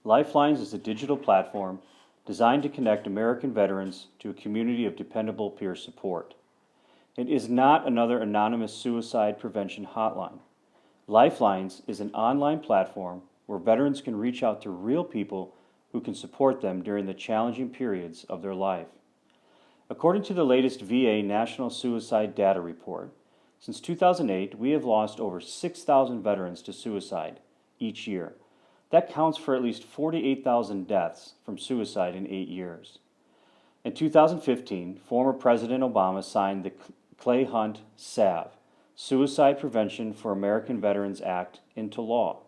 LifeLines is a digital platform designed to connect American veterans to a community of dependable peer support. It is not another anonymous suicide prevention hotline. LifeLines is an online platform where veterans can reach out to real people who can support them during the challenging periods of their life. According to the latest VA National Suicide Data Report, since 2008, we have lost over 6,000 veterans to suicide each year. That counts for at least 48,000 deaths from suicide in 8 years. In 2015, former President Obama signed the Clay Hunt SAV, Suicide Prevention for American Veterans Act, into law.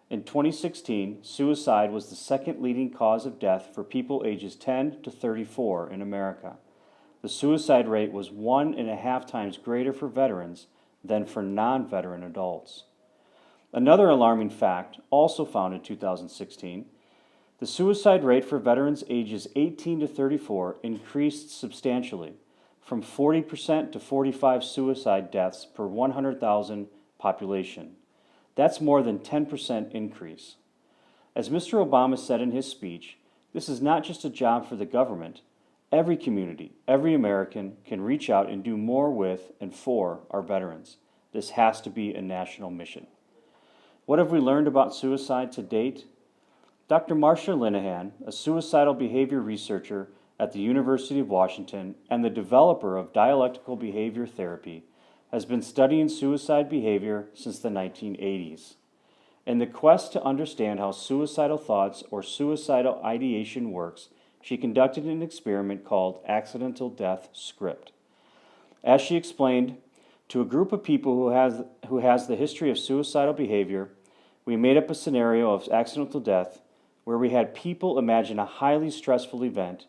In 2016, suicide was the second leading cause of death for people ages 10 to 34 in America. The suicide rate was 1.5 times greater for veterans than for non-veteran adults. Another alarming fact, also found in 2016, the suicide rate for veterans ages 18 to 34 increased substantially, from 40% to 45 suicide deaths per 100,000 population. That's more than 10% increase. As Mr. Obama said in his speech, this is not just a job for the government. Every community, every American can reach out and do more with and for our veterans. This has to be a national mission. What have we learned about suicide to date? Dr. Marcia Linehan, a suicidal behavior researcher at the University of Washington and the developer of dialectical behavior therapy, has been studying suicide behavior since the 1980s. In the quest to understand how suicidal thoughts or suicidal ideation works, she conducted an experiment called Accidental Death Script. As she explained to a group of people who has the history of suicidal behavior, we made up a scenario of accidental death where we had people imagine a highly stressful event.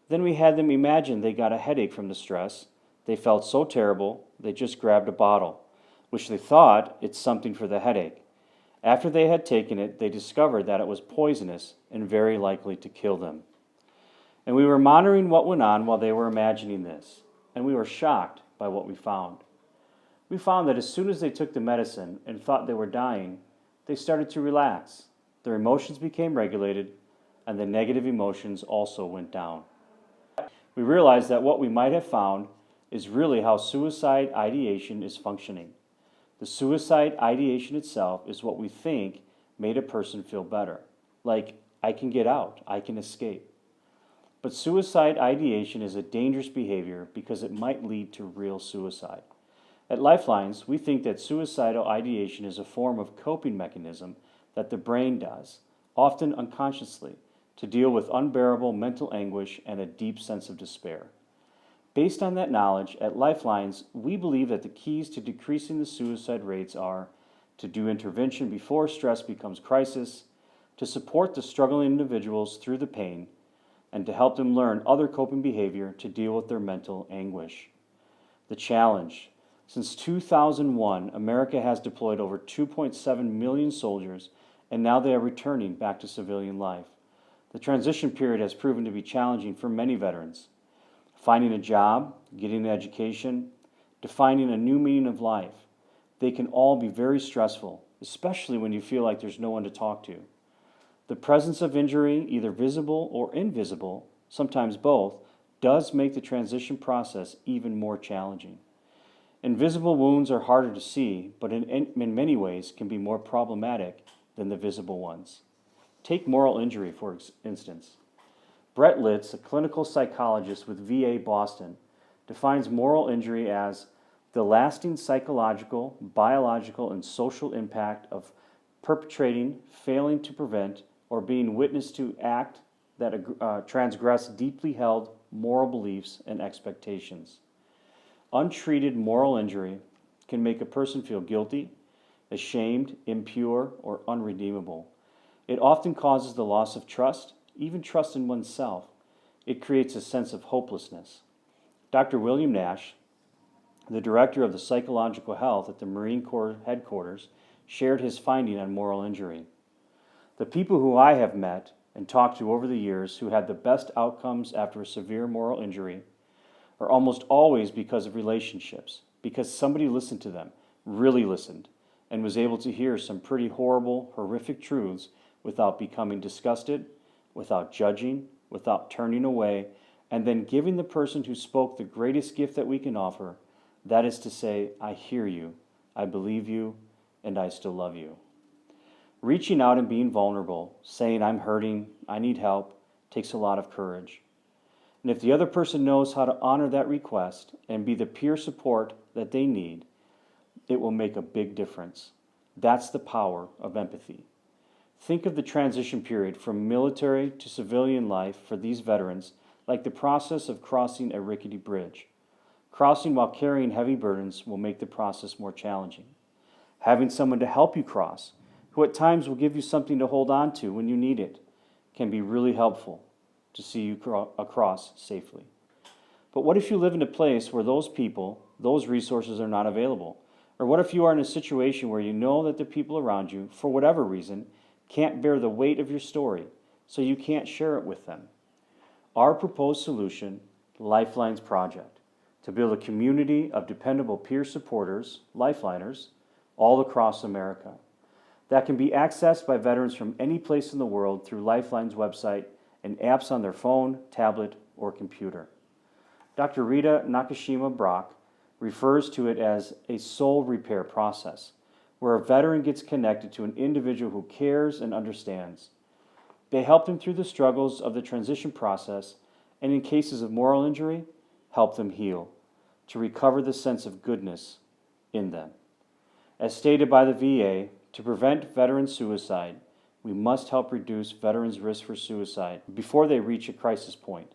Then we had them imagine they got a headache from the stress. They felt so terrible, they just grabbed a bottle, which they thought it's something for the headache. After they had taken it, they discovered that it was poisonous and very likely to kill them. And we were monitoring what went on while they were imagining this, and we were shocked by what we found. We found that as soon as they took the medicine and thought they were dying, they started to relax. Their emotions became regulated, and the negative emotions also went down. We realized that what we might have found is really how suicide ideation is functioning. The suicide ideation itself is what we think made a person feel better, like, I can get out, I can escape. But suicide ideation is a dangerous behavior because it might lead to real suicide. At LifeLines, we think that suicidal ideation is a form of coping mechanism that the brain does, often unconsciously, to deal with unbearable mental anguish and a deep sense of despair. Based on that knowledge, at LifeLines, we believe that the keys to decreasing the suicide rates are to do intervention before stress becomes crisis, to support the struggling individuals through the pain, and to help them learn other coping behavior to deal with their mental anguish. The challenge. Since 2001, America has deployed over 2.7 million soldiers, and now they are returning back to civilian life. The transition period has proven to be challenging for many veterans. Finding a job, getting an education, defining a new meaning of life, they can all be very stressful, especially when you feel like there's no one to talk to. The presence of injury, either visible or invisible, sometimes both, does make the transition process even more challenging. Invisible wounds are harder to see, but in many ways can be more problematic than the visible ones. Take moral injury, for instance. Brett Litz, a clinical psychologist with VA Boston, defines moral injury as the lasting psychological, biological, and social impact of perpetrating, failing to prevent, or being witness to act that transgress deeply held moral beliefs and expectations. Untreated moral injury can make a person feel guilty, ashamed, impure, or unredeemable. It often causes the loss of trust, even trust in oneself. It creates a sense of hopelessness. Dr. William Nash, the director of the psychological health at the Marine Corps headquarters, shared his finding on moral injury. The people who I have met and talked to over the years who had the best outcomes after a severe moral injury are almost always because of relationships, because somebody listened to them, really listened, and was able to hear some pretty horrible, horrific truths without becoming disgusted, without judging, without turning away, and then giving the person who spoke the greatest gift that we can offer, that is to say, I hear you, I believe you, and I still love you. Reaching out and being vulnerable, saying I'm hurting, I need help, takes a lot of courage. And if the other person knows how to honor that request and be the peer support that they need, it will make a big difference. That's the power of empathy. Think of the transition period from military to civilian life for these veterans like the process of crossing a rickety bridge. Crossing while carrying heavy burdens will make the process more challenging. Having someone to help you cross, who at times will give you something to hold on to when you need it, can be really helpful to see you across safely. But what if you live in a place where those people, those resources are not available? Or what if you are in a situation where you know that the people around you, for whatever reason, can't bear the weight of your story, so you can't share it with them? Our proposed solution, LifeLines Project, to build a community of dependable peer supporters, lifeliners, all across America, that can be accessed by veterans from any place in the world through LifeLines website and apps on their phone, tablet, or computer. Dr. Rita Nakashima Brock refers to it as a soul repair process, where a veteran gets connected to an individual who cares and understands. They help them through the struggles of the transition process, and in cases of moral injury, help them heal, to recover the sense of goodness in them. As stated by the VA, to prevent veteran suicide, we must help reduce veterans' risk for suicide before they reach a crisis point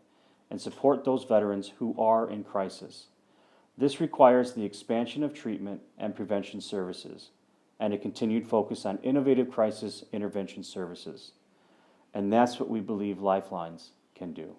and support those veterans who are in crisis. This requires the expansion of treatment and prevention services and a continued focus on innovative crisis intervention services. And that's what we believe LifeLines can do.